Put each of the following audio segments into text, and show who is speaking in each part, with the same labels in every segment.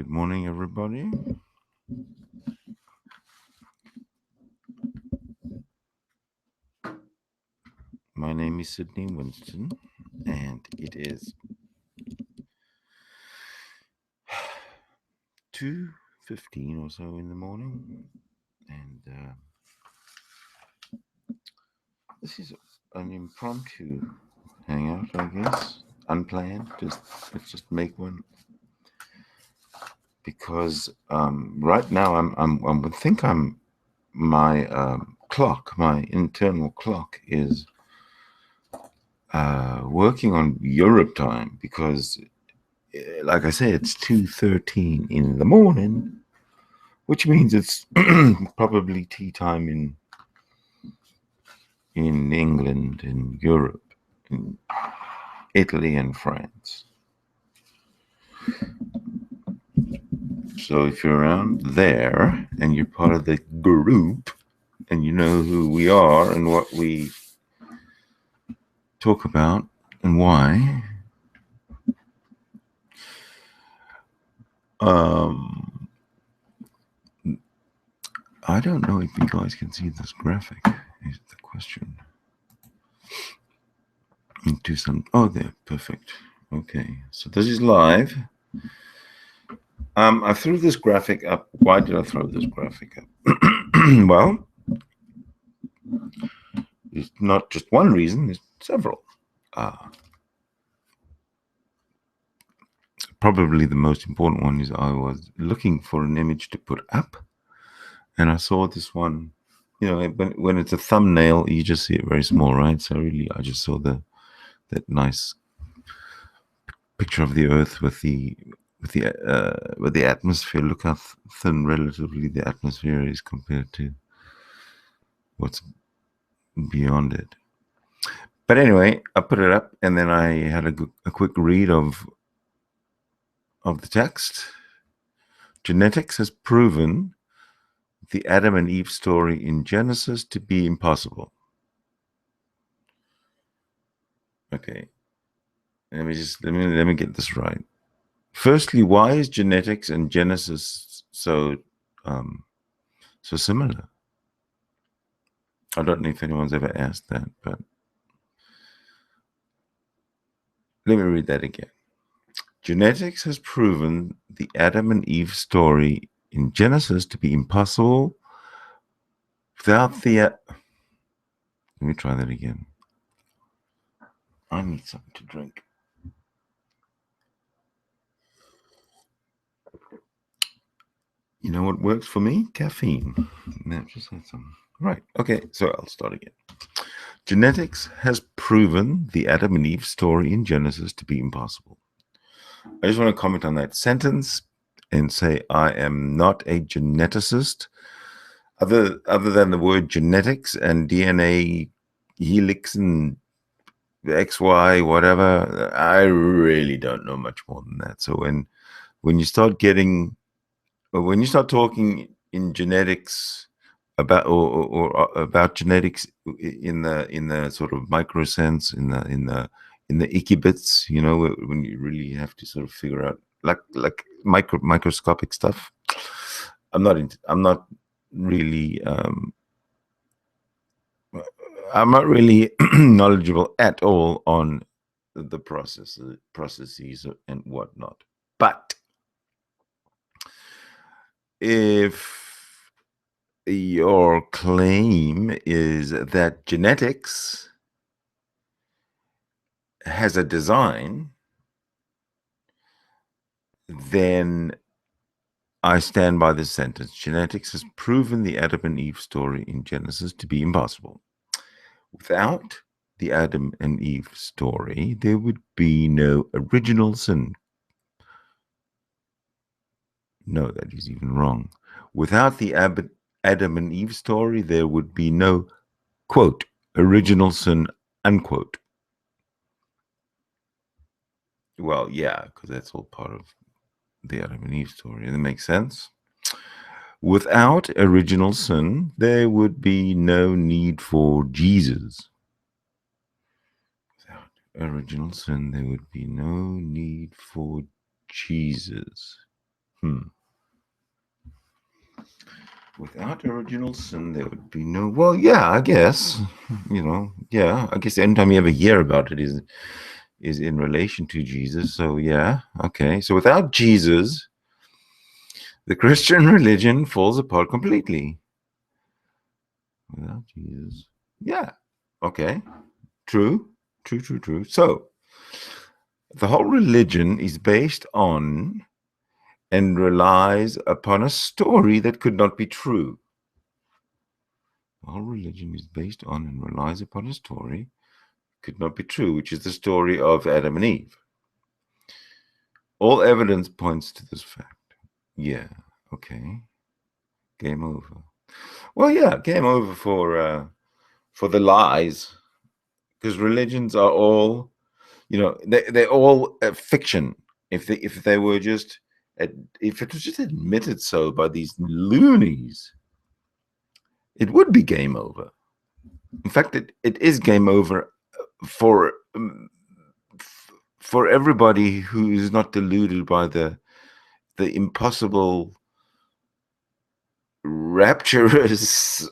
Speaker 1: Good morning, everybody. My name is Sydney Winston, and it is 2:15 or so in the morning, and this is an impromptu hangout, I guess, unplanned. Let's just make one because right now my clock, my internal clock is working on Europe time because, like I said, it's 2:13 in the morning, which means it's probably tea time in England, in Europe, in Italy and France. So if you're around there and you're part of the group and you know who we are and what we talk about and why, I don't know if you guys can see this graphic, is the question. Oh, there, perfect. Okay, so this is live. I threw this graphic up. Why did I throw this graphic up? Well, it's not just one reason, there's several. Probably the most important one is I was looking for an image to put up, and I saw this one. You know, when it's a thumbnail, you just see it very small, right? So really, I just saw that nice picture of the Earth with the atmosphere. Look how thin relatively the atmosphere is compared to what's beyond it. But anyway, I put it up, and then I had a quick read of the text. Genetics has proven the Adam and Eve story in Genesis to be impossible. Okay, let me get this right. Firstly, why is genetics and Genesis so similar? I don't know if anyone's ever asked that, but let me read that again. Genetics has proven the Adam and Eve story in Genesis to be impossible without the... Let me try that again. I need something to drink. You know what works for me? Caffeine. No, just had some. Right. Okay, so I'll start again. Genetics has proven the Adam and Eve story in Genesis to be impossible. I just want to comment on that sentence and say I am not a geneticist. Other than the word genetics and DNA helix and XY, whatever, I really don't know much more than that. So when you start talking in genetics about or about genetics in the sort of micro sense, in the icky bits, you know, when you really have to sort of figure out like microscopic stuff, I'm not really knowledgeable at all on the processes and whatnot. But if your claim is that genetics has a design, then I stand by this sentence. Genetics has proven the Adam and Eve story in Genesis to be impossible. Without the Adam and Eve story, there would be no original sin. No, that is even wrong. Without the Adam and Eve story, there would be no, quote, original sin, unquote. Well, yeah, because that's all part of the Adam and Eve story, and it makes sense. Without original sin, there would be no need for Jesus. Without original sin, there would be no need for Jesus. Without original sin, there would be no. Well, yeah, I guess. Yeah, I guess the only time you ever hear about it is in relation to Jesus. So yeah, okay. So without Jesus, the Christian religion falls apart completely. Without Jesus, yeah, okay, true. So the whole religion is based on and relies upon a story that could not be true. The whole religion is based on and relies upon a story could not be true, which is the story of Adam and Eve. All evidence points to this fact. Yeah, okay. Game over. Well, yeah, game over for the lies, because religions are all, they're all fiction. If they were just, if it was just admitted so by these loonies, it would be game over. In fact, it is game over for everybody who is not deluded by the impossible rapturous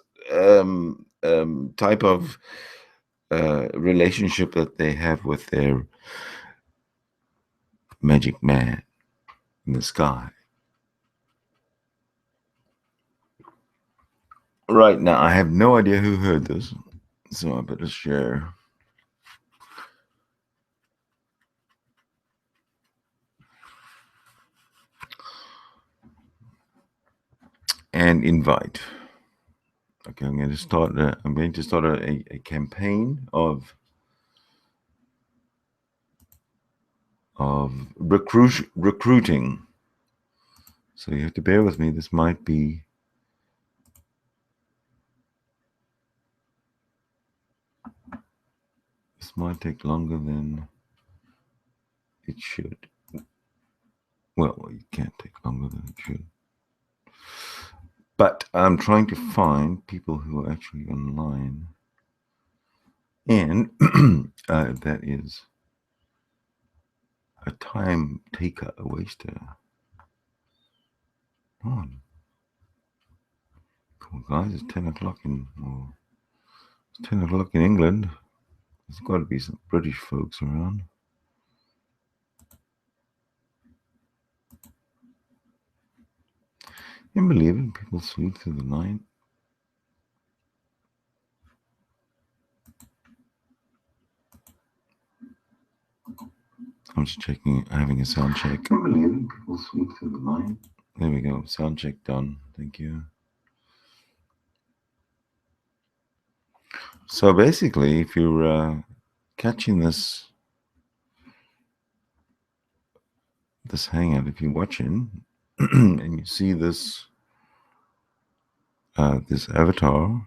Speaker 1: type of relationship that they have with their magic man in the sky. Right now, I have no idea who heard this, so I better share. And invite. Okay, I'm going to start. A campaign of recruiting. So you have to bear with me. This might take longer than it should. Well, it can't take longer than it should. But I'm trying to find people who are actually online. And that is a time taker, a waster. Come on. Cool, guys. It's 10 o'clock in England. There's got to be some British folks around. Can you believe it? People sleep through the night. I'm just checking, having a sound check. Can you believe it? People sleep through the night. There we go. Sound check done. Thank you. So basically, if you're catching this hangout, if you're watching and you see this this avatar,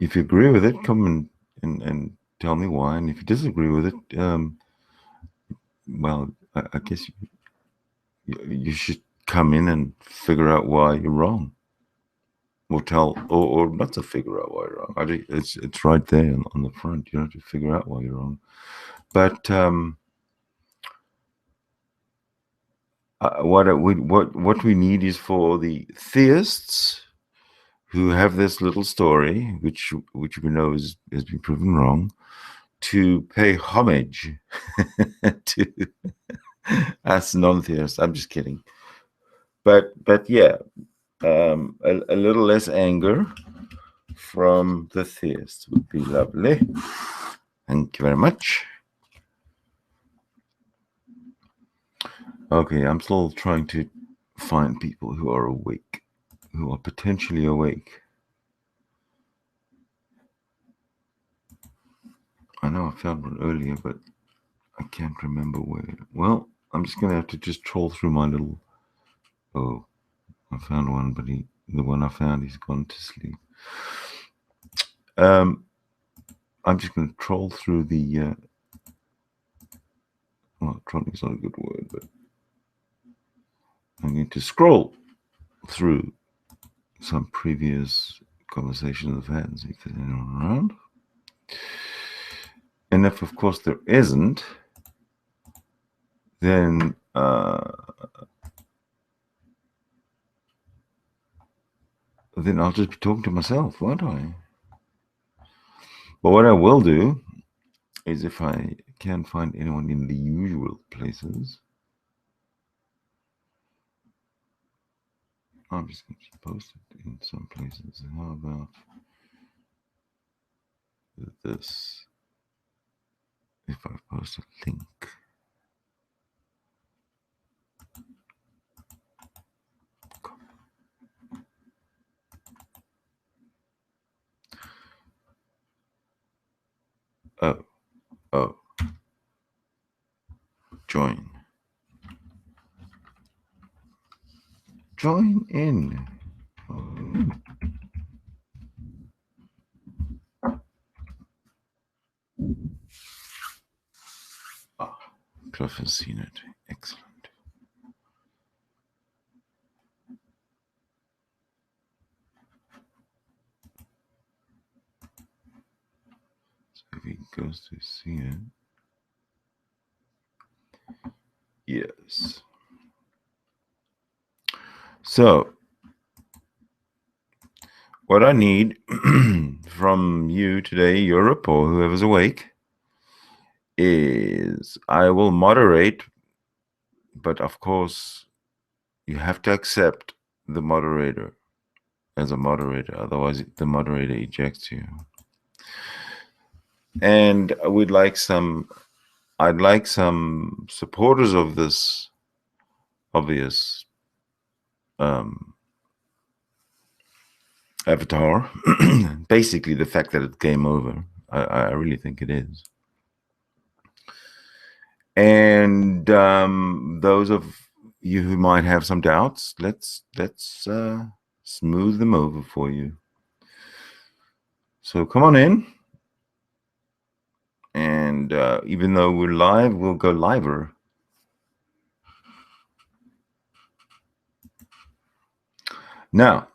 Speaker 1: if you agree with it, come and tell me why. And if you disagree with it, well, I guess you should come in and figure out why you're wrong. Or not to figure out why you're wrong. It's right there on the front. You don't have to figure out why you're wrong. But what we need is for the theists who have this little story, which we know has been proven wrong, to pay homage to us non-theists. I'm just kidding. But yeah, a little less anger from the theists would be lovely. Thank you very much. Okay, I'm still trying to find people who are awake, who are potentially awake. I know I found one earlier, but I can't remember where. Well, I'm just going to have to just troll through my little... Oh, I found one, but the one I found, he's gone to sleep. I'm just going to troll through the... well, trolling is not a good word, but I'm going to scroll through some previous conversations I've had and see if there's anyone around. And if, of course, there isn't, then then I'll just be talking to myself, won't I? But what I will do is, if I can't find anyone in the usual places, I'm just going to post it in some places. How about this? If I post a link. Oh, join in. Cliff has seen it. Excellent. So if he goes to see it. Yes. So, what I need from you today, Europe, or whoever's awake, is I will moderate, but of course, you have to accept the moderator as a moderator, otherwise the moderator ejects you. And I'd like some supporters of this obvious avatar. Basically, the fact that it's game over. I really think it is. And those of you who might have some doubts, let's smooth them over for you. So come on in. And even though we're live, we'll go liver. Now,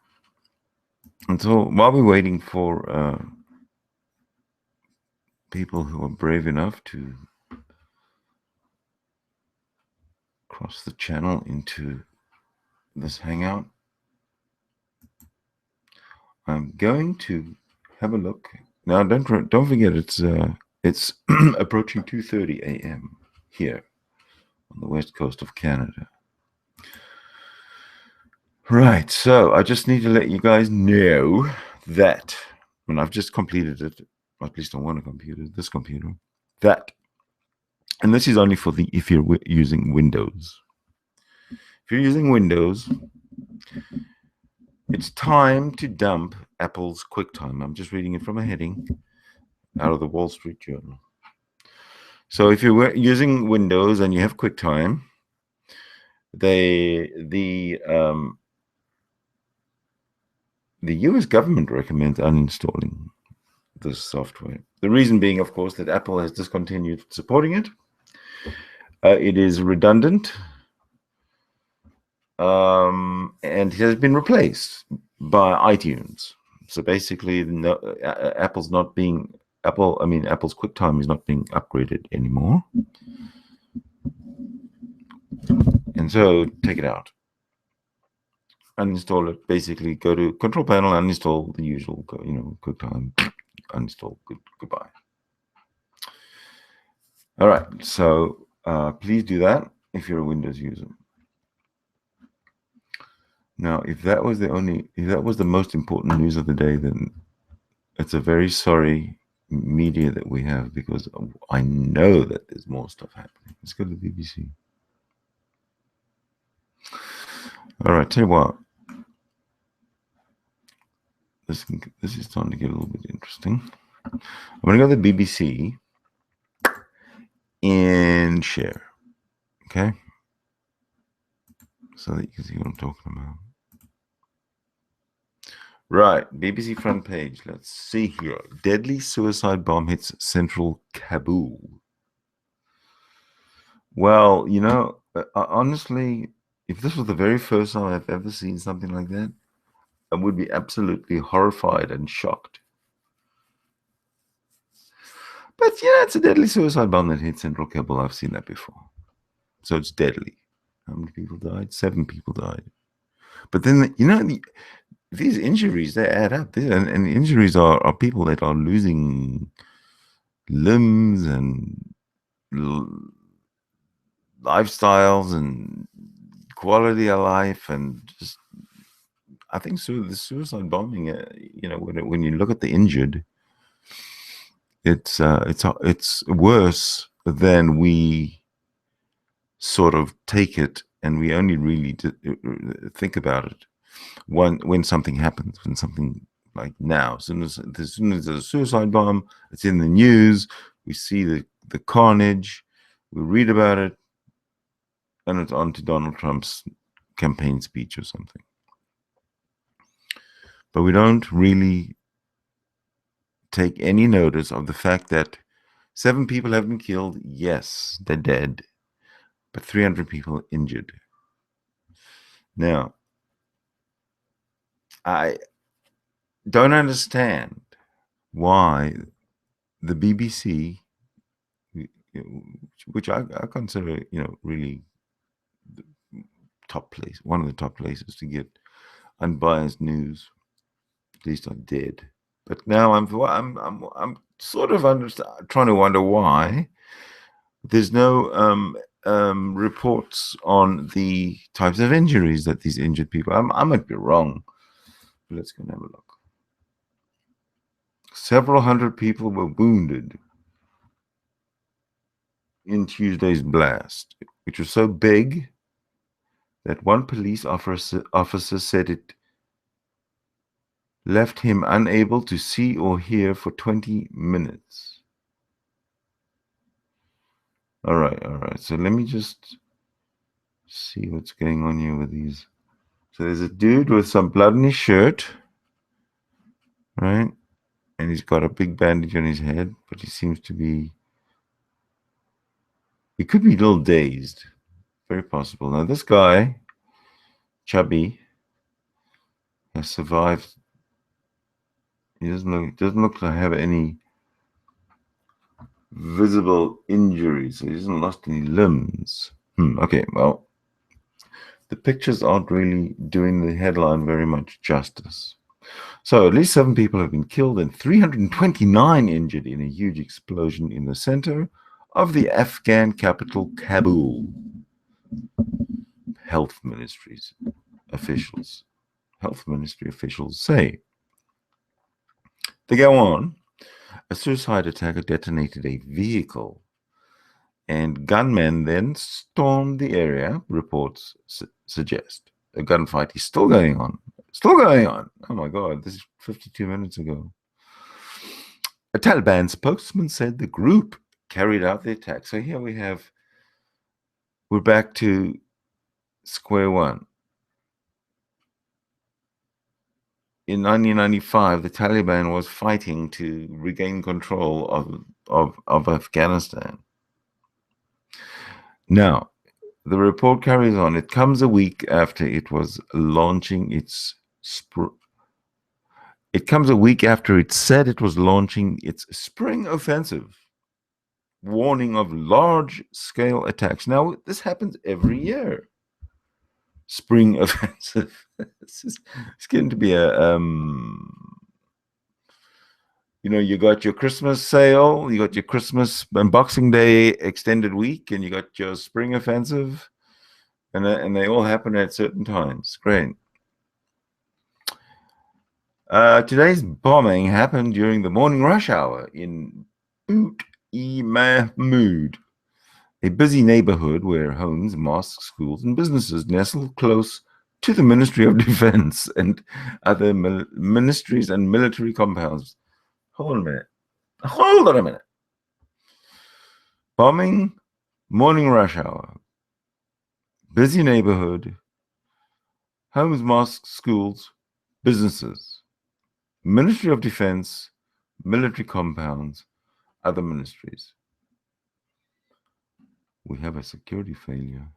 Speaker 1: while we're waiting for people who are brave enough to cross the channel into this hangout, I'm going to have a look. Now, don't forget, it's approaching 2:30 a.m. here on the west coast of Canada. Right, so I just need to let you guys know that when I've just completed it, at least on one computer, this computer, that, and this is only for if you're using Windows. If you're using Windows, it's time to dump Apple's QuickTime. I'm just reading it from a heading out of the Wall Street Journal. So if you're using Windows and you have QuickTime, the US government recommends uninstalling this software. The reason being, of course, that Apple has discontinued supporting it. It is redundant, and it has been replaced by iTunes. So basically, Apple's QuickTime is not being upgraded anymore. And so take it out. Uninstall it. Basically, go to Control Panel, uninstall the usual, QuickTime, uninstall, goodbye. All right, so please do that if you're a Windows user. Now, if that was the most important news of the day, then it's a very sorry media that we have, because I know that there's more stuff happening. Let's go to the BBC. All right, tell you what. This is starting to get a little bit interesting. I'm going to go to the BBC and share. Okay? So that you can see what I'm talking about. Right, BBC front page. Let's see here. Deadly suicide bomb hits central Kabul. Well, honestly, if this was the very first time I've ever seen something like that, I would be absolutely horrified and shocked. But it's a deadly suicide bomb that hit central Kabul. I've seen that before. So it's deadly. How many people died? 7 people died. But then, these injuries, they add up. And injuries are people that are losing limbs and lifestyles and quality of life, and just I think the suicide bombing. When you look at the injured, it's worse than we sort of take it, and we only really think about it when something happens, when something like now. As soon as there's a suicide bomb, it's in the news. We see the carnage, we read about it, and it's on to Donald Trump's campaign speech or something. But we don't really take any notice of the fact that 7 people have been killed. Yes, they're dead, but 300 people injured. Now, I don't understand why the BBC, which I consider, really top place, one of the top places to get unbiased news. At least I did, but now I'm sort of trying to wonder why there's no reports on the types of injuries that these injured people. I might be wrong. But let's go and have a look. Several hundred people were wounded in Tuesday's blast, which was so big that one police officer said it left him unable to see or hear for 20 minutes. All right. So let me just see what's going on here with these. So there's a dude with some blood in his shirt, right? And he's got a big bandage on his head, but he seems to be, he could be a little dazed. Very possible. Now this guy, Chubby, has survived. He doesn't look to have any visible injuries. So he hasn't lost any limbs. Okay, well, the pictures aren't really doing the headline very much justice. So at least 7 people have been killed and 329 injured in a huge explosion in the center of the Afghan capital, Kabul. Health ministry officials say. They go on. A suicide attacker detonated a vehicle, and gunmen then stormed the area, reports suggest. A gunfight is still going on. Oh my God, this is 52 minutes ago. A Taliban spokesman said the group carried out the attack. So here we're back to square one. In 1995, the Taliban was fighting to regain control of Afghanistan. Now, the report carries on. It comes a week after it was launching its said it was launching its spring offensive, warning of large-scale attacks. Now, this happens every year. Spring offensive. It's getting to be a you got your Christmas sale, you got your Christmas and Boxing Day extended week, and you got your spring offensive, and they all happen at certain times. Great. Today's bombing happened during the morning rush hour in Mahmud, a busy neighborhood where homes, mosques, schools, and businesses nestle close to the Ministry of Defense and other ministries and military compounds. Hold on a minute. Bombing, morning rush hour, busy neighborhood, homes, mosques, schools, businesses, Ministry of Defense, military compounds, other ministries. We have a security failure.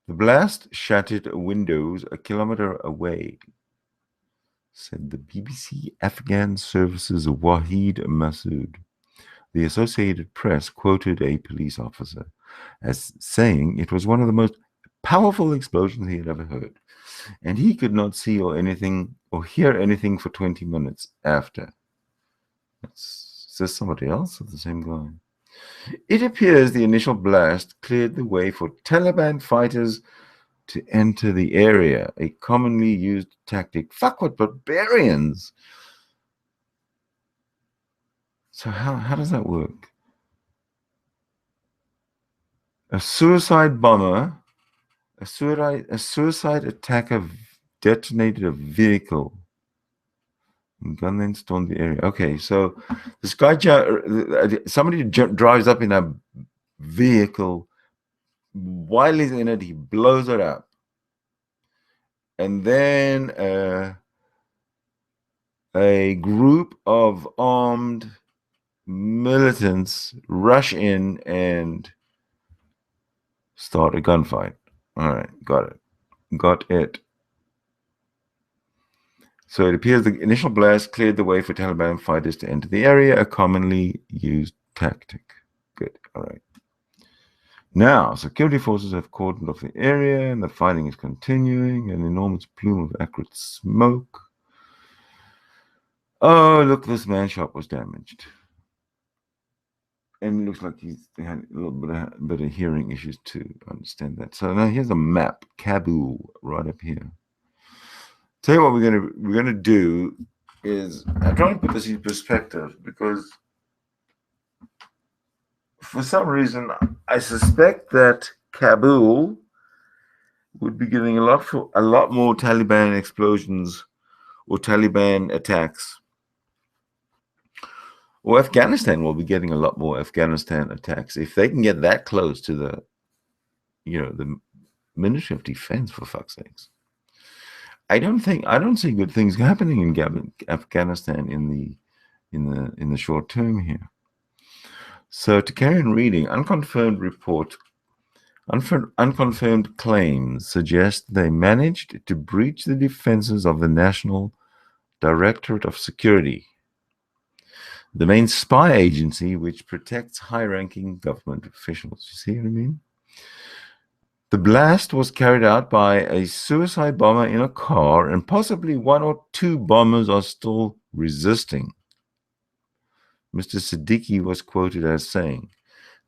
Speaker 1: The blast shattered windows a kilometer away, said the BBC Afghan Services Wahid Masood. The Associated Press quoted a police officer as saying it was one of the most powerful explosions he had ever heard. and he could not see or hear anything for 20 minutes after. Is this somebody else or the same guy? It appears the initial blast cleared the way for Taliban fighters to enter the area, a commonly used tactic. Fuck, what barbarians! So how does that work? A suicide attacker detonated a vehicle. And gun then stormed the area. Okay, so this guy, somebody drives up in a vehicle. While he's in it, he blows it up. And then a group of armed militants rush in and start a gunfight. All right, got it. So it appears the initial blast cleared the way for Taliban fighters to enter the area, a commonly used tactic. Good, all right. Now, security forces have cordoned off the area, and the fighting is continuing. An enormous plume of acrid smoke. Oh, look, this man shop was damaged. And it looks like he's had a little bit of hearing issues too. I understand that. So now here's a map, Kabul, right up here. Tell you what we're gonna do is I'm trying to put this in perspective because for some reason I suspect that Kabul would be getting a lot more Taliban explosions or Taliban attacks. Or Afghanistan will be getting a lot more Afghanistan attacks if they can get that close to the Ministry of Defense, for fuck's sakes. I don't see good things happening in Afghanistan in the short term here. So to carry on reading, unconfirmed claims suggest they managed to breach the defenses of the National Directorate of Security, the main spy agency which protects high-ranking government officials. You see what I mean? The blast was carried out by a suicide bomber in a car, and possibly one or two bombers are still resisting. Mr. Siddiqui was quoted as saying,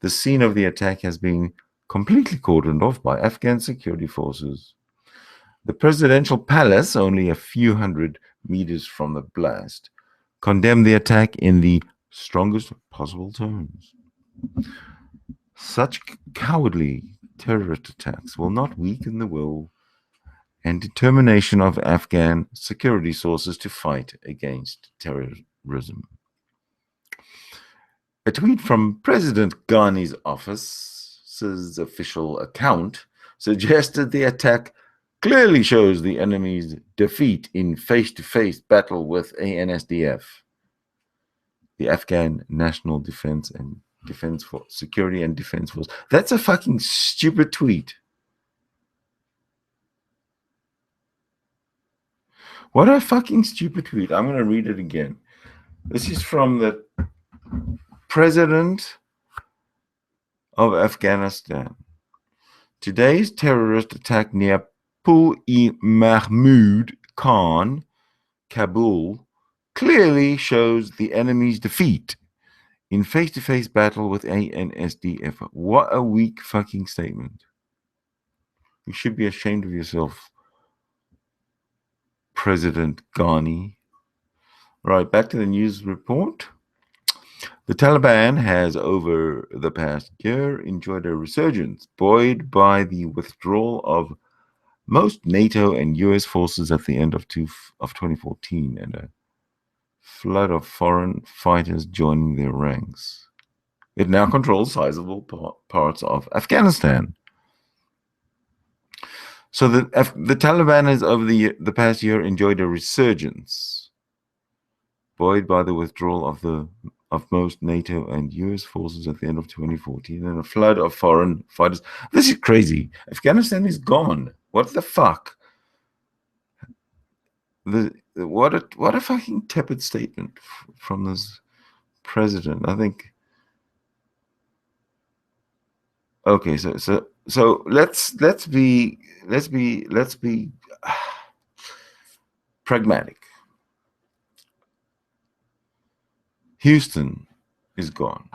Speaker 1: "The scene of the attack has been completely cordoned off by Afghan security forces. The presidential palace, only a few hundred meters from the blast, condemned the attack in the strongest possible terms. Such cowardly terrorist attacks will not weaken the will and determination of Afghan security sources to fight against terrorism." A tweet from President Ghani's office's official account suggested the attack clearly shows the enemy's defeat in face-to-face battle with ANSDF, the Afghan National Defense and Defense Force, Security and Defense Force. That's a fucking stupid tweet. What a fucking stupid tweet. I'm going to read it again. This is from the President of Afghanistan. Today's terrorist attack near Pul-e-Mahmud Khan, Kabul, clearly shows the enemy's defeat in face-to-face battle with ANSDF. What a weak fucking statement. You should be ashamed of yourself, President Ghani. Right, back to the news report. The Taliban has, over the past year, enjoyed a resurgence, buoyed by the withdrawal of most NATO and US forces at the end of 2014 and a flood of foreign fighters joining their ranks. It now controls sizable parts of Afghanistan. So the Taliban has, over the past year, enjoyed a resurgence, buoyed by the withdrawal of most NATO and US forces at the end of 2014 and a flood of foreign fighters. This is crazy. Afghanistan is gone. What the fuck? What a fucking tepid statement from this president. I think. Okay, so let's be pragmatic. Houston is gone.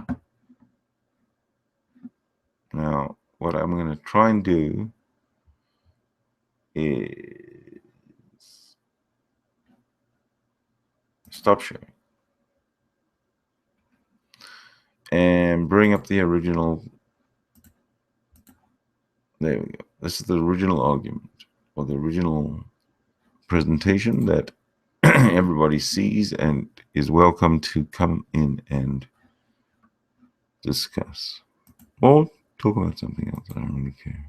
Speaker 1: Now, what I'm going to try and do is stop sharing and bring up the original. There we go. This is the original argument, or the original presentation that everybody sees and is welcome to come in and discuss. Or talk about something else. I don't really care.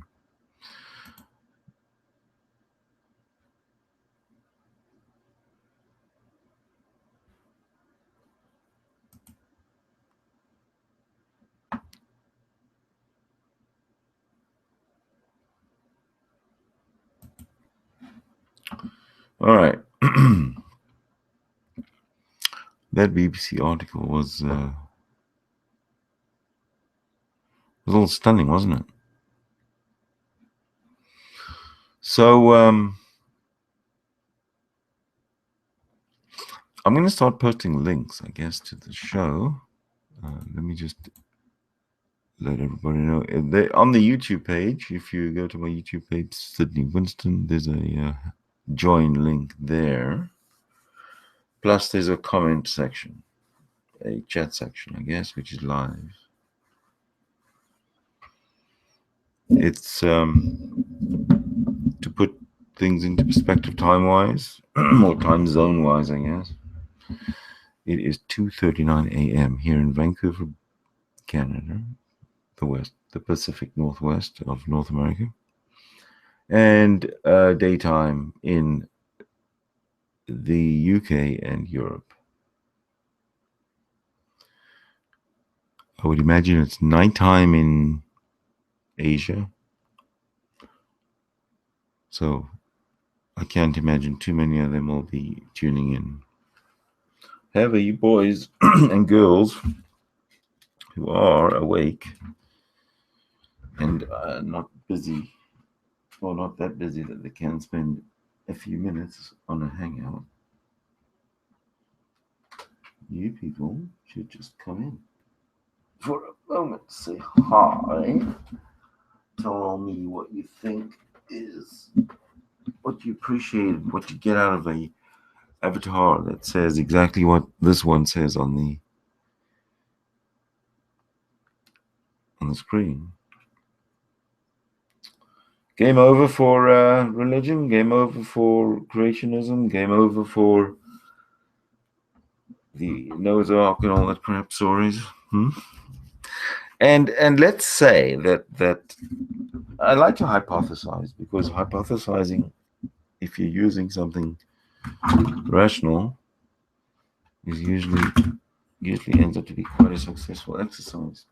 Speaker 1: All right. That BBC article was a little stunning, wasn't it? So I'm going to start posting links, I guess, to the show. Let me just let everybody know. On the YouTube page, if you go to my YouTube page, Sydney Winston, there's a join link there. Plus, there's a comment section, a chat section, I guess, which is live. It's to put things into perspective time-wise, or time zone-wise, I guess. It is 2:39 a.m. here in Vancouver, Canada, the Pacific Northwest of North America, and daytime in the UK and Europe. I would imagine it's nighttime in Asia, so I can't imagine too many of them will be tuning in. However, you boys and girls who are awake and not busy, or not that busy that they can spend a few minutes on a hangout, you people should just come in for a moment, say hi, tell me what you think is, what you appreciate, what you get out of a avatar that says exactly what this one says on the screen. Game over for religion, game over for creationism, game over for the Noah's Ark and all that crap stories. And let's say that I like to hypothesize, because hypothesizing, if you're using something rational, is usually ends up to be quite a successful exercise.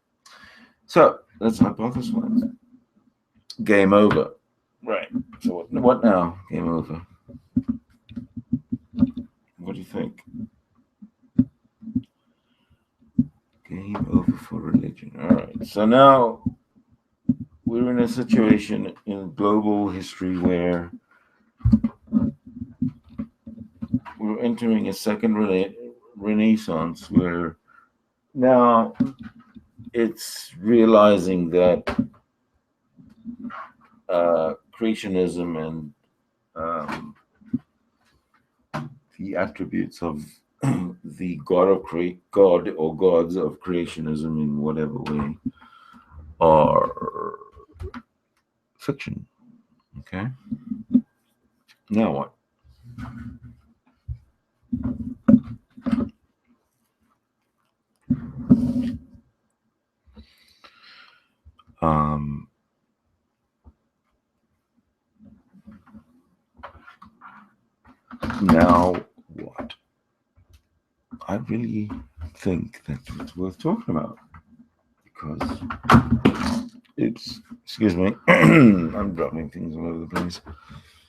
Speaker 1: So let's hypothesize. Game over. Right. So what now? Game over. What do you think? Game over for religion. All right. So now we're in a situation in global history where we're entering a second renaissance, where now it's realizing that creationism and the attributes of the God or gods of creationism in whatever way are fiction. Okay. Now what? Now what? I really think that it's worth talking about, because excuse me, I'm dropping things all over the place.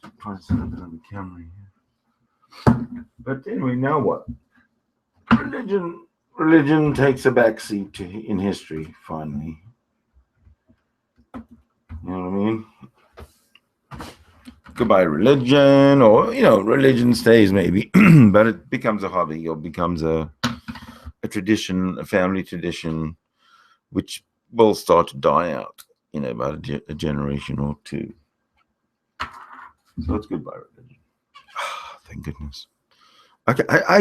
Speaker 1: I'm trying to set up it on the camera here. But anyway, now what? Religion takes a backseat in history, finally. You know what I mean? goodbye religion, or religion stays maybe, but it becomes a hobby or becomes a tradition, a family tradition, which will start to die out in about a generation or two. So it's goodbye religion. Thank goodness. I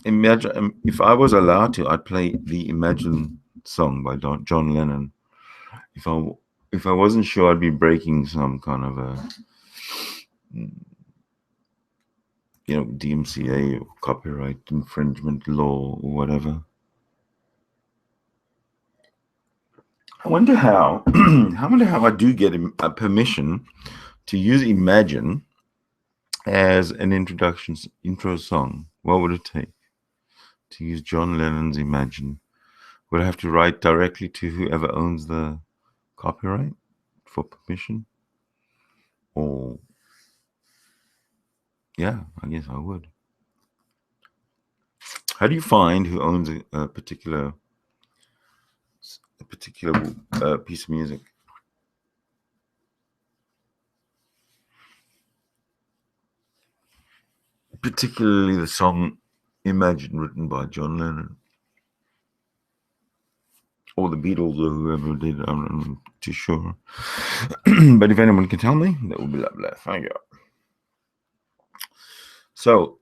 Speaker 1: imagine if I was allowed to, I'd play the Imagine song by John Lennon. If I wasn't sure, I'd be breaking some kind of a DMCA or copyright infringement law or whatever. I wonder how. I wonder how I do get a permission to use Imagine as an intro song. What would it take to use John Lennon's Imagine? Would I have to write directly to whoever owns the copyright for permission? Or yeah, I guess I would. How do you find who owns a particular piece of music? Particularly the song Imagine, written by John Lennon. Or the Beatles, or whoever did it. I'm not too sure. But if anyone can tell me, that would be lovely. Thank you. So,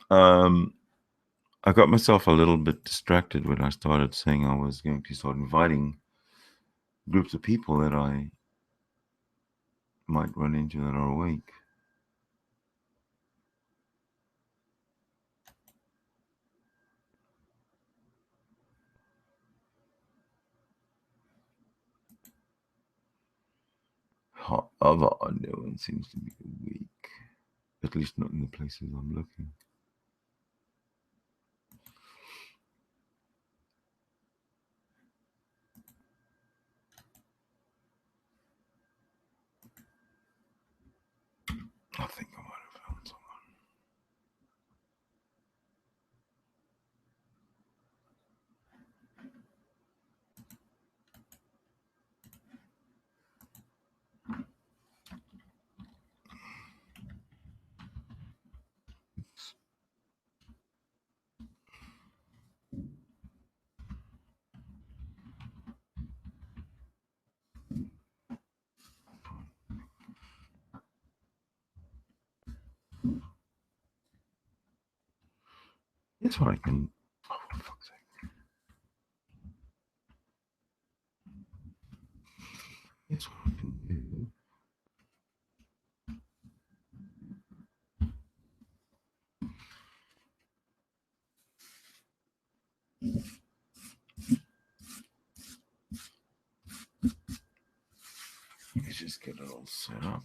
Speaker 1: I got myself a little bit distracted when I started saying I was going to start inviting groups of people that I might run into that are awake. However, no one seems to be awake. At least not in the places I'm looking. I think I might have found someone. That's what I can. Oh, for fuck's sake. That's what I can do. Let's just get it all set up.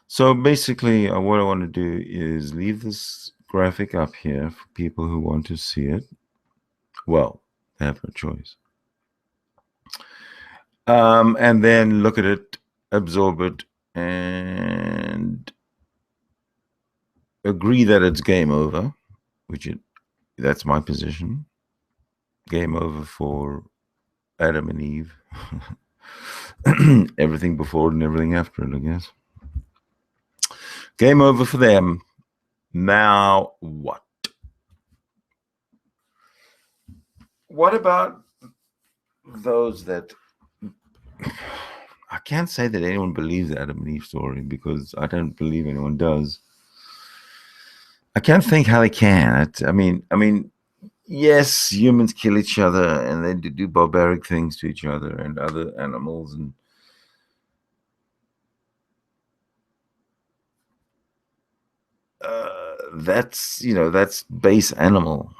Speaker 1: So basically, what I want to do is leave this graphic up here for people who want to see it. Well, they have no choice. And then look at it, absorb it, and agree that it's game over, that's my position. Game over for Adam and Eve. Everything before it and everything after it, I guess. Game over for them. Now what? What about those that... I can't say that anyone believes the Adam and Eve story, because I don't believe anyone does. I can't think how they can. I mean, yes, humans kill each other and they do barbaric things to each other and other animals, and that's base animal.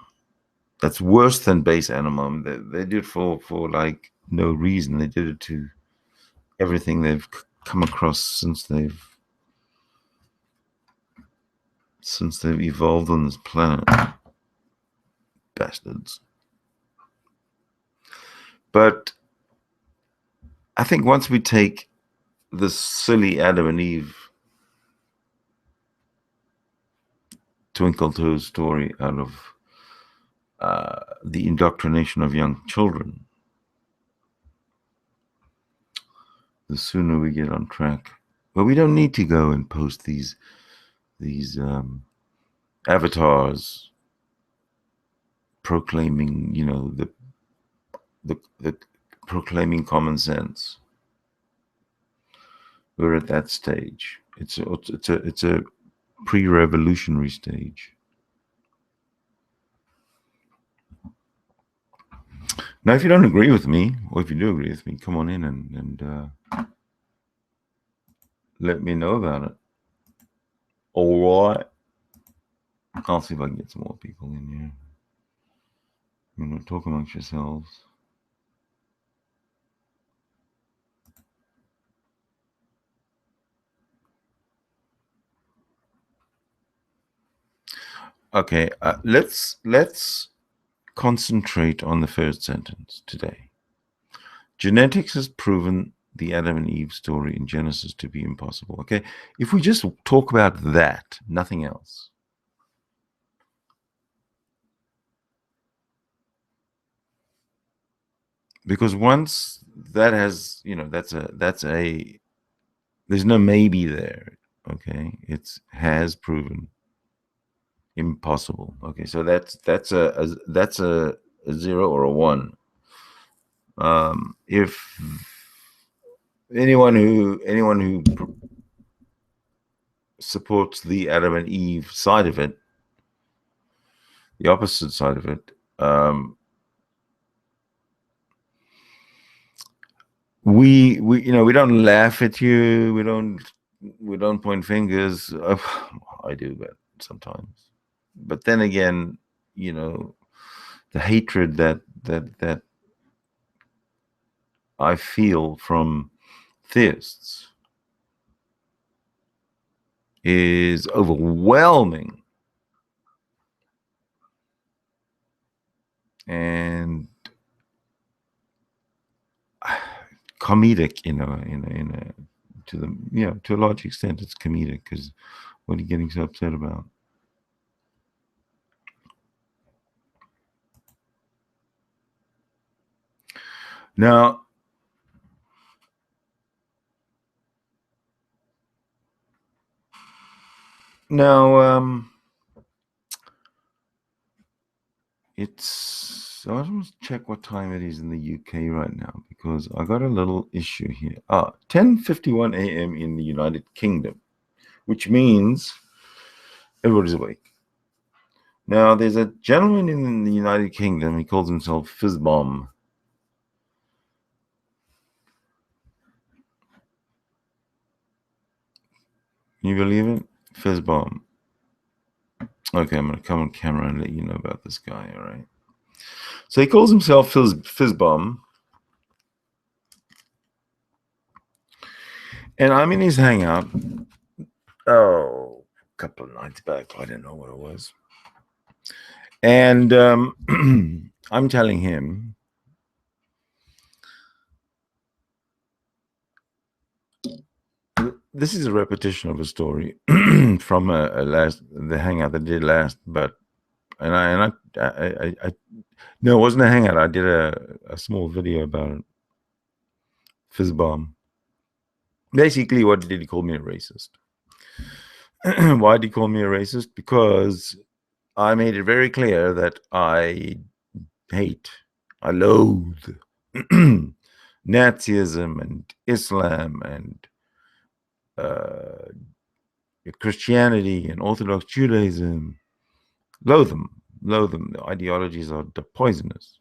Speaker 1: That's worse than base animal. They did it for like no reason. They did it to everything they've come across since they've evolved on this planet. Bastards. But I think once we take the silly Adam and Eve twinkle toes story out of the indoctrination of young children, the sooner we get on track. But we don't need to go and post these avatars proclaiming, the proclaiming common sense. We're at that stage. It's a pre-revolutionary stage. Now, if you don't agree with me, or if you do agree with me, come on in and let me know about it. All right. I'll see if I can get some more people in here. Talk amongst yourselves. Okay, let's concentrate on the first sentence today. Genetics has proven the Adam and Eve story in Genesis to be impossible. Okay, if we just talk about that, nothing else. Because once that has, that's a there's no maybe there. Okay, it has proven impossible. Okay, so that's a 0 or a 1. If anyone who supports the Adam and Eve side of it, the opposite side of it, we don't laugh at you. We don't point fingers. I do, but sometimes. But then again, the hatred that I feel from theists is overwhelming. And comedic, to a large extent, it's comedic, because what are you getting so upset about? Now, I want to check what time it is in the UK right now, because I got a little issue here. 10:51 a.m. in the United Kingdom, which means everybody's awake. Now, there's a gentleman in the United Kingdom. He calls himself Fizzbomb. Can you believe it? Fizzbomb. Okay, I'm going to come on camera and let you know about this guy, all right? So he calls himself Fizzbomb. And I'm in his hangout. A couple of nights back. I don't know what it was. And I'm telling him, this is a repetition of a story from the hangout that I did last, no, it wasn't a hangout. I did a small video about it. Fizzbomb. Basically, what did he call me a racist? Why did he call me a racist? Because I made it very clear that I loathe Nazism and Islam and Christianity and Orthodox Judaism. Loathe them. The ideologies are poisonous.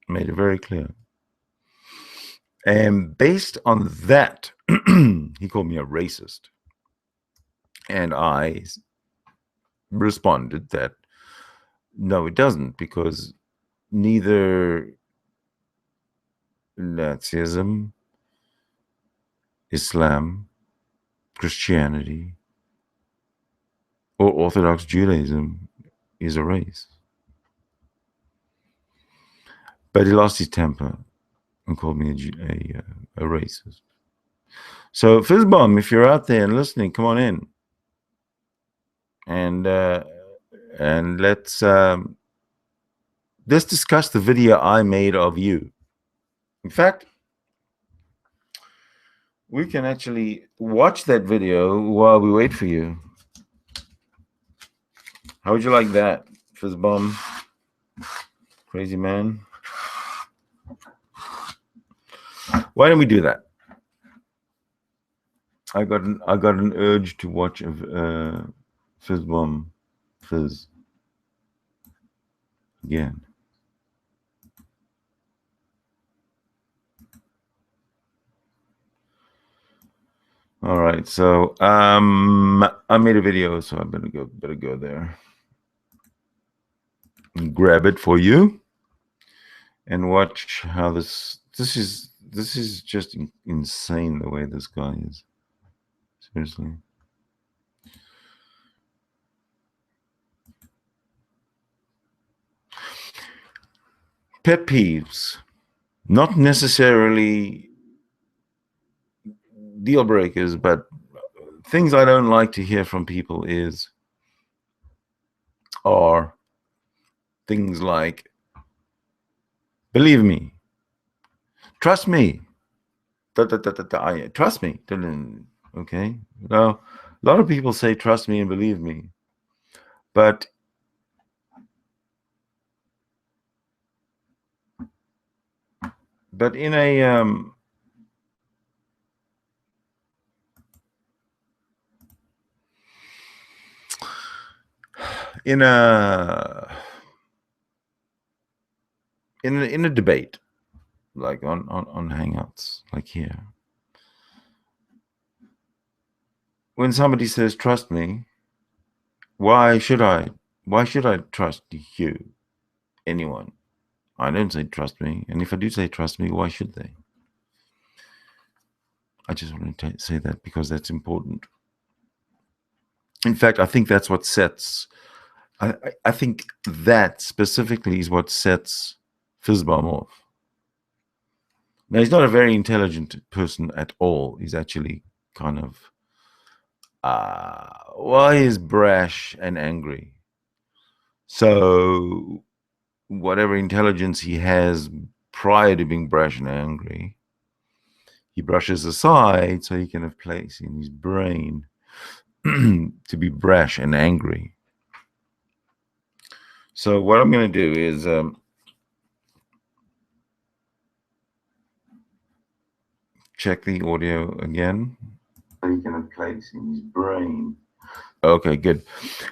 Speaker 1: I made it very clear. And based on that, he called me a racist. And I responded that no, it doesn't, because neither Nazism, Islam, Christianity, or Orthodox Judaism is a race. But he lost his temper and called me a racist. So, Fizzbomb, if you're out there and listening, come on in. And let's discuss the video I made of you. In fact, We can actually watch that video while we wait for you. How would you like that, Fizzbomb? Crazy man. Why don't we do that? I got an urge to watch a Fizzbomb Fizz again. All right, so I made a video, so I better go there and grab it for you and watch how this is just insane the way this guy is. Seriously. Pet peeves, not necessarily deal breakers, but things I don't like to hear from people are things like, believe me, trust me, trust me. Okay, now a lot of people say trust me and believe me, but in a in a debate, like on Hangouts, like here, when somebody says trust me, why should I trust you, anyone? I don't say trust me, and if I do say trust me, why should they? I just want to say that because that's important. In fact, I think that's what sets I think that specifically is what sets Fizzbomb off. Now, he's not a very intelligent person at all. He's actually kind of, he's brash and angry. So whatever intelligence he has prior to being brash and angry, he brushes aside so he can have place in his brain to be brash and angry. So what I'm going to do is check the audio again. So he can have place in his brain. Okay, good.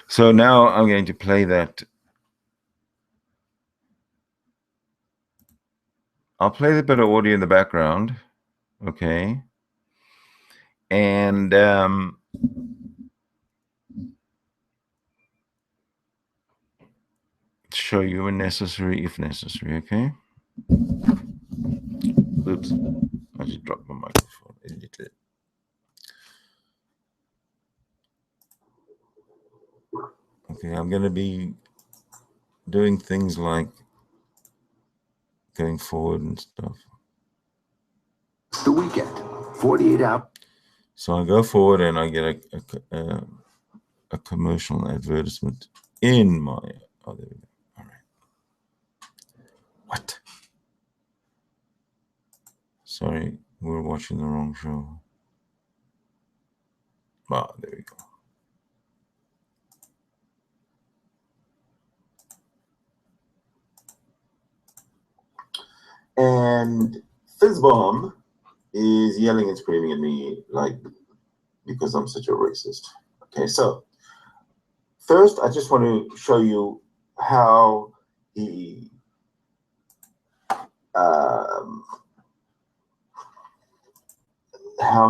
Speaker 1: So now I'm going to play that. I'll play the bit of audio in the background. Okay. And show you when necessary, if necessary. Okay. Oops. I just dropped my microphone. Okay, I'm going to be doing things like going forward and stuff.
Speaker 2: The weekend, 48 hours.
Speaker 1: So I go forward and I get a commercial advertisement in my. Oh, there we go. All right. What? Sorry, we're watching the wrong show. Ah, there we go. And Fizzbomb is yelling and screaming at me like because I'm such a racist. Okay, so first I just want to show you how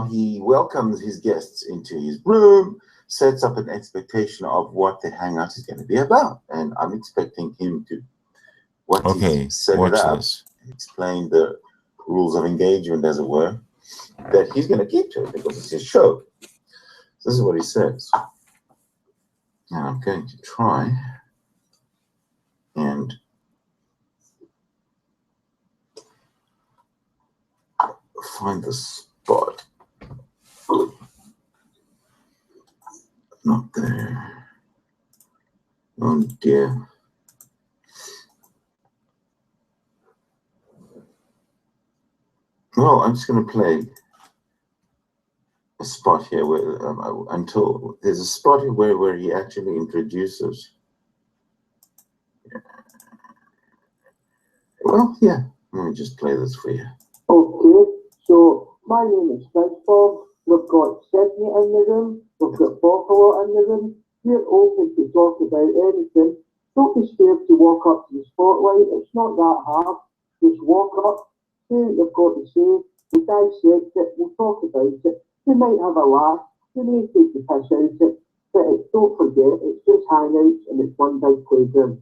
Speaker 1: he welcomes his guests into his room, sets up an expectation of what the hangout is going to be about, and I'm expecting him to set it up, explain the rules of engagement, as it were, that he's going to keep to it because it's his show. So this is what he says. Now I'm going to try and find the spot. Not there. Oh dear. Well, I'm just going to play spot here where until there's a spot here where he actually introduces. Well, yeah. Let me just play this for you.
Speaker 3: Okay, so my name is Bob. We've got Sydney in the room. We've got Buffalo in the room. We're open to talk about anything. Don't be scared to walk up to the spotlight. It's not that hard. Just walk up, say what you've got to say. We'll dissect it. We'll talk about it. We might have a laugh. We may take the piss out of it. But don't forget, it's just hangouts and it's one big playground.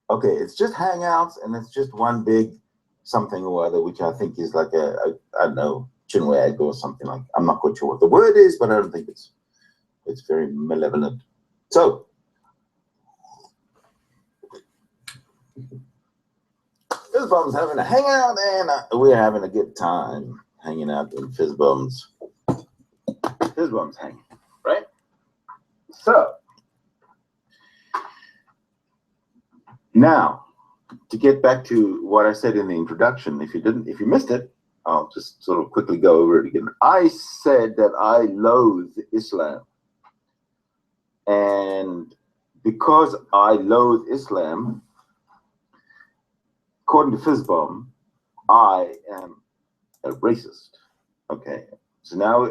Speaker 1: Okay, it's just hangouts and it's just one big something or other, which I think is like I don't know, chinwag or something like. I'm not quite sure what the word is, but I don't think it's very malevolent. So, Fizzbum's having a hangout, and we're having a good time hanging out in Fizzbum's hanging, right? So, now to get back to what I said in the introduction, if you missed it, I'll just sort of quickly go over it again. I said that I loathe Islam, and because I loathe Islam, according to Fizzbomb, I am a racist. Okay, so now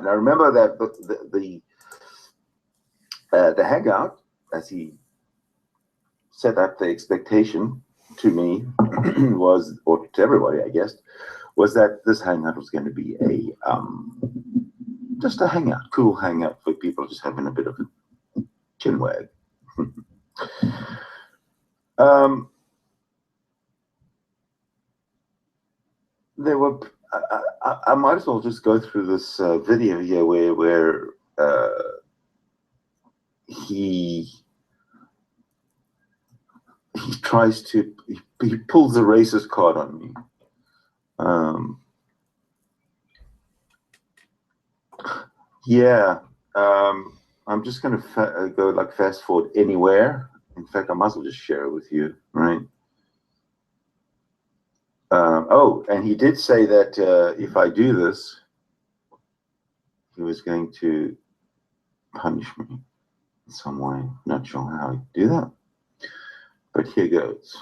Speaker 1: remember that the hangout, as he set up the expectation to me was, or to everybody, I guess, was that this hangout was going to be a just a hangout, cool hangout for people just having a bit of a chinwag. There were. I might as well just go through this video here where he tries to he pulls the racist card on me. Yeah. I'm just going to go like fast forward anywhere. In fact, I might as well just share it with you, right? Oh, and he did say that if I do this, he was going to punish me in some way. Not sure how he'd do that, but here goes.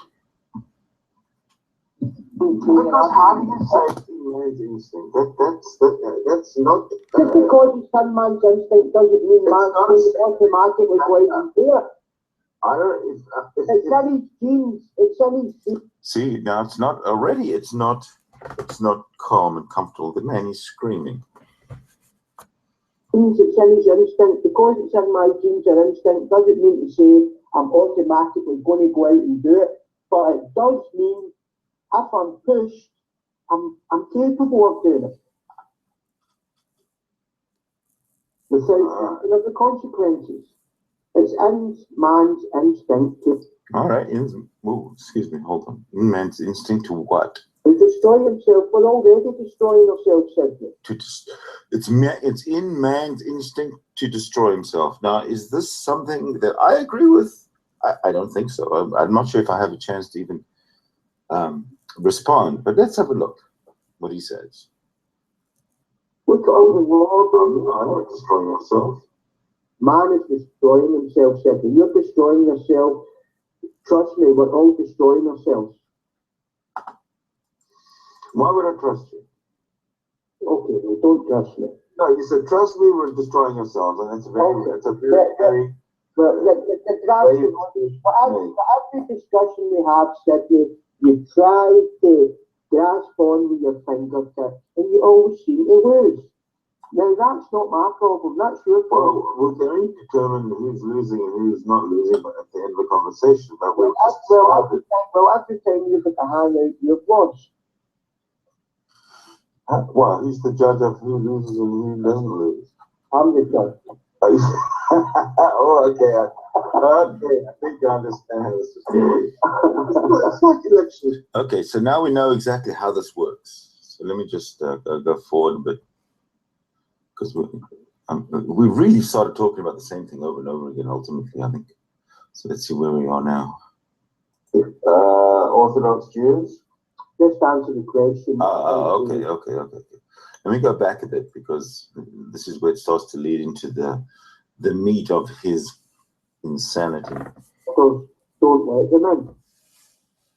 Speaker 3: Because having a safety man's instinct, that's not. Just because it's some man's instinct doesn't mean man's automatically going to do it. It's in his genes. It's in his genes.
Speaker 1: See, now it's not already. It's not calm and comfortable. The man is screaming.
Speaker 3: Means it's in his instinct. Because it's in my genes or instinct doesn't mean to say I'm automatically going to go out and do it. But it does mean if I'm pushed, I'm capable of doing it. Without thinking of the consequences. It's in man's instinct to.
Speaker 1: All right. Oh, excuse me. Hold on. In man's instinct to what?
Speaker 3: To destroy himself. We're already destroying ourselves, Sidney.
Speaker 1: It's in man's instinct to destroy himself. Now, is this something that I agree with? I don't think so. I'm not sure if I have a chance to even respond. But let's have a look. What he says.
Speaker 3: Look at all the law.
Speaker 1: I'm not destroying myself.
Speaker 3: Man is destroying himself, Sidney. You're destroying yourself. Trust me, we're all destroying ourselves.
Speaker 1: Why would I trust you?
Speaker 3: Okay, well, don't trust me.
Speaker 1: No, you said trust me, we're destroying ourselves, and that's very.
Speaker 3: But every discussion we have, Sidney, you try to grasp on with your fingertips, and you always seem to lose. Now, that's not my problem, that's your problem.
Speaker 1: Well, we can determine who's losing and who's not losing at the end of the conversation. But
Speaker 3: every time you get to hang out, you've lost.
Speaker 1: Well, who's the judge of who loses and who doesn't lose?
Speaker 3: I'm the judge.
Speaker 1: Oh, okay. I think you understand how this is going. It's like elections. Okay, so now we know exactly how this works. So let me just go forward a bit. Because we really started talking about the same thing over and over again, ultimately, I think. So let's see where we are now. Orthodox Jews?
Speaker 3: Just answer the question.
Speaker 1: Okay. Let me go back a bit, because this is where it starts to lead into the meat of his insanity.
Speaker 3: So don't let them in.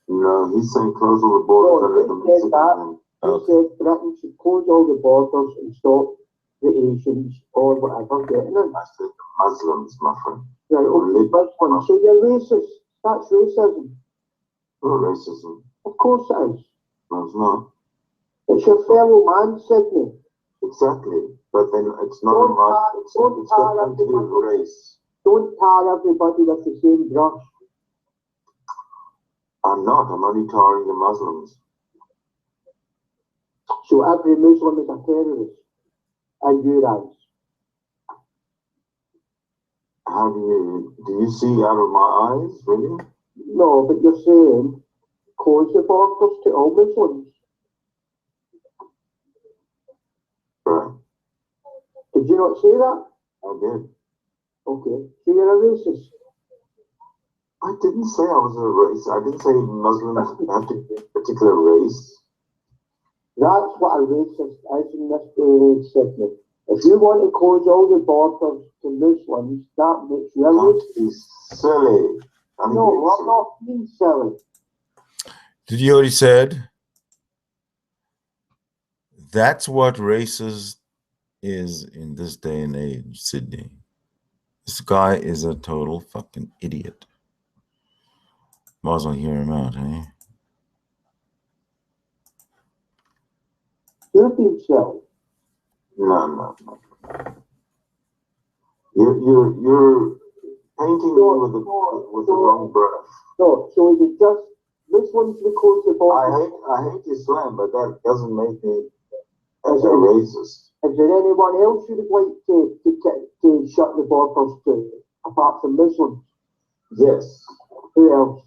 Speaker 1: No, he's saying close all the borders and let them
Speaker 3: He said
Speaker 1: visit
Speaker 3: that.
Speaker 1: them.
Speaker 3: He
Speaker 1: Okay.
Speaker 3: said Britain should close all the borders and stop the Asians or whatever getting in.
Speaker 1: I said the Muslims, my friend.
Speaker 3: Right, okay, first one. So you're racist. That's racism.
Speaker 1: Not racism.
Speaker 3: Of course it is.
Speaker 1: No, it's not.
Speaker 3: It's your fellow man, Sydney.
Speaker 1: Exactly. But then it's not a mask. It's different to race.
Speaker 3: Don't tar everybody with the same brush.
Speaker 1: I'm not. I'm only tarring the Muslims.
Speaker 3: So every Muslim is a terrorist in your eyes.
Speaker 1: How do you see out of my eyes, really?
Speaker 3: No, but you're saying close the borders to all Muslims.
Speaker 1: Right.
Speaker 3: Did you not say that?
Speaker 1: I did.
Speaker 3: Okay, so you're a racist.
Speaker 1: I didn't say I was a race. I didn't say Muslims have to be a particular race.
Speaker 3: That's what a racist is in this day and age, Sydney. If you want to close all the borders to Muslims, that makes you a racist.
Speaker 1: Don't be silly.
Speaker 3: No, I'm not being silly.
Speaker 1: Did you hear what he said? That's what racist is in this day and age, Sydney. This guy is a total fucking idiot. Might as well hear him out, eh?
Speaker 3: You're being silly.
Speaker 1: No. You're painting me with the wrong brush.
Speaker 3: So is it just Muslims who close the borders?
Speaker 1: I hate Islam, but that doesn't make me as a racist.
Speaker 3: Is there anyone else you would like to shut the borders to, apart from Muslims?
Speaker 1: Yes.
Speaker 3: Who else?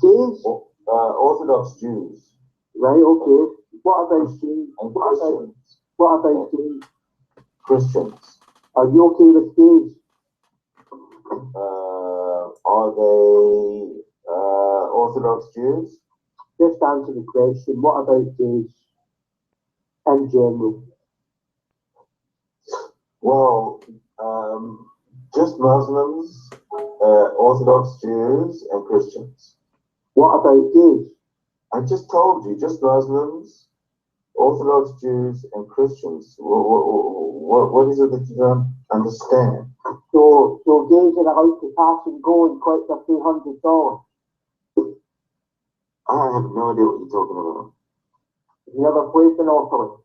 Speaker 3: Gays?
Speaker 1: Orthodox Jews.
Speaker 3: Right, okay. What about Jews?
Speaker 1: And Christians.
Speaker 3: What about gays?
Speaker 1: Christians.
Speaker 3: Are you okay with gays?
Speaker 1: Are they Orthodox Jews?
Speaker 3: Just answer the question. What about gays in general?
Speaker 1: Well, just Muslims, Orthodox Jews, and Christians.
Speaker 3: What about gays?
Speaker 1: I just told you, just Muslims, Orthodox Jews, and Christians. What is it that you don't understand?
Speaker 3: So gays are allowed to pass and go and collect their $200.
Speaker 1: I have no idea what you're talking about.
Speaker 3: You never placed an offering?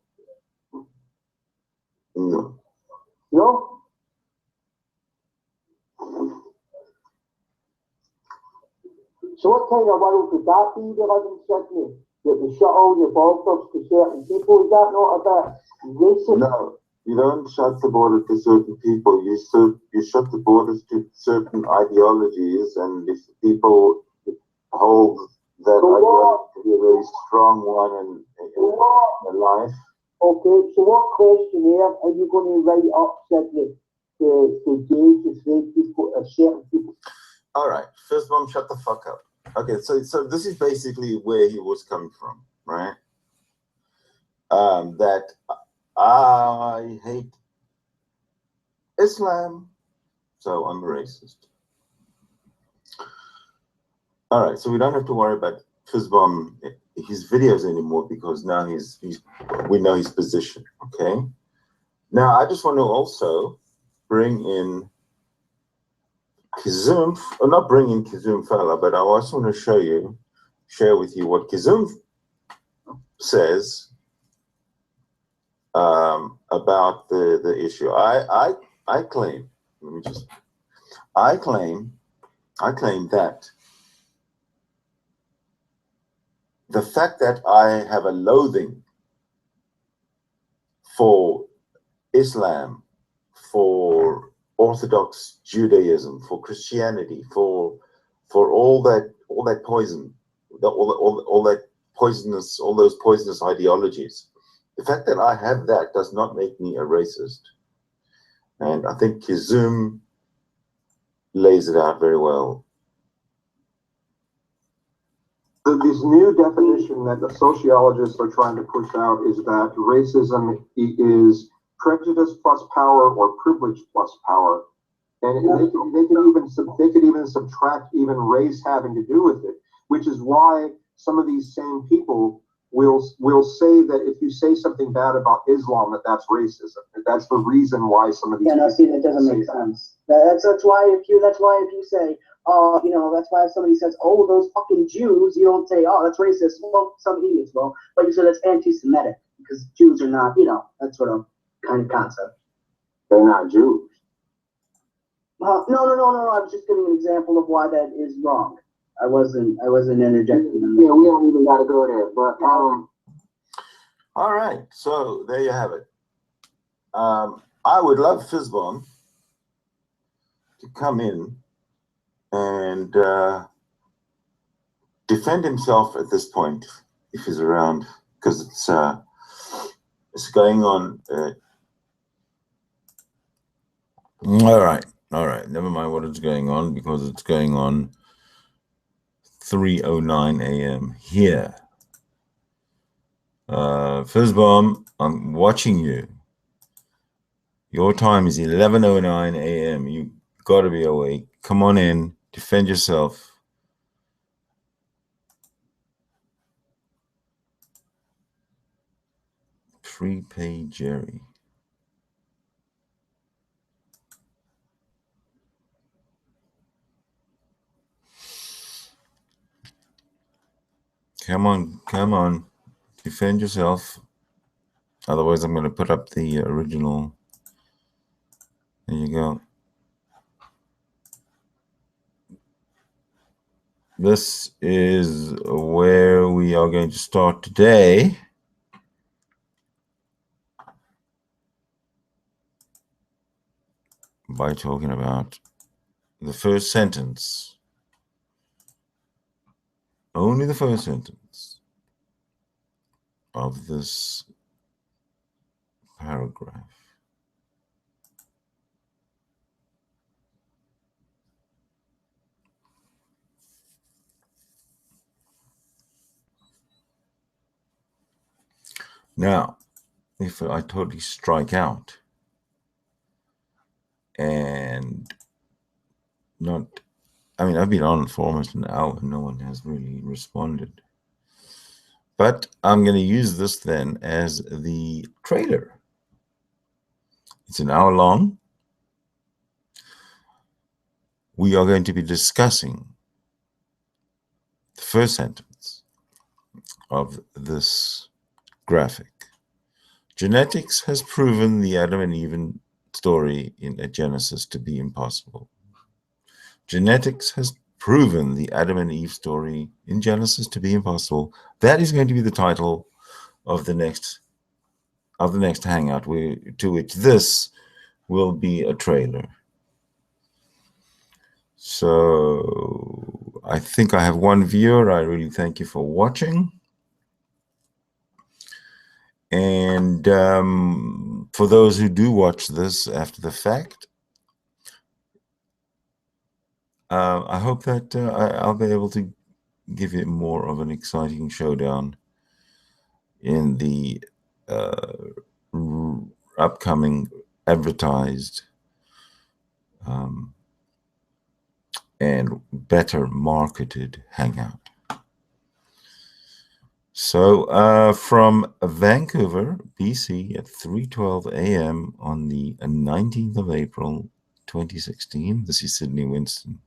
Speaker 1: No.
Speaker 3: No? So what kind of world would that be we live in Sydney? That we shut all your borders to certain people? Is that not a bit racist?
Speaker 1: No, you don't shut the border to certain people. You shut the borders to certain ideologies, and if people hold that ideology to be a very strong one in life.
Speaker 3: Okay, so what questionnaire are you going to write up, Sydney, to gauge the straight people or certain people?
Speaker 1: All right, first one, shut the fuck up. Okay, so this is basically where he was coming from, right? That I hate Islam, so I'm a racist. All right, so we don't have to worry about Fizbom, his videos anymore, because now we know his position. Okay. Now I just want to also bring in Kizum, or not bring in Kizum Fella, but I also want to share with you what Kizum says about the issue. I claim that the fact that I have a loathing for Islam, for Orthodox Judaism, for Christianity, for all that poison, all that poisonous, all those poisonous ideologies. The fact that I have that does not make me a racist. And I think Kizum lays it out very well.
Speaker 4: This new definition that the sociologists are trying to push out is that racism is prejudice plus power or privilege plus power, and they could even subtract even race having to do with it, which is why some of these same people will say that if you say something bad about Islam, that's racism. That's the reason why some of these.
Speaker 5: Yeah, no, see, that doesn't make sense. That's why if you say, that's why if somebody says, oh, those fucking Jews, you don't say, oh, that's racist. Well, some idiots will, but you say that's anti-Semitic because Jews are not, that sort of kind of concept.
Speaker 4: They're not Jews.
Speaker 5: No. I was just giving an example of why that is wrong. I wasn't interjecting.
Speaker 4: Yeah, we don't even got to go there. But
Speaker 1: all right, so there you have it. I would love Fizzbomb to come in and defend himself at this point if he's around, because it's going on. All right. Never mind what is going on, because it's going on 3:09 a.m. here. Fizzbomb, I'm watching you. Your time is 11:09 a.m. You got to be awake. Come on in, defend yourself. Prepaid Jerry. Come on. Defend yourself. Otherwise, I'm going to put up the original. There you go. This is where we are going to start today. By talking about the first sentence. Only the first sentence of this paragraph. Now, if I totally strike out and I've been on for almost an hour and no one has really responded. But I'm going to use this then as the trailer. It's an hour long. We are going to be discussing the first sentence of this graphic. Genetics has proven the Adam and Eve story in Genesis to be impossible. Genetics has proven the Adam and Eve story in Genesis to be impossible. That is going to be the title of the next hangout, to which this will be a trailer. So I think I have one viewer. I really thank you for watching. And for those who do watch this after the fact, I hope that I'll be able to give you more of an exciting showdown in the upcoming advertised and better marketed hangout. So from Vancouver, BC at 3:12 a.m. on the 19th of April, 2016, this is Sydney Winston.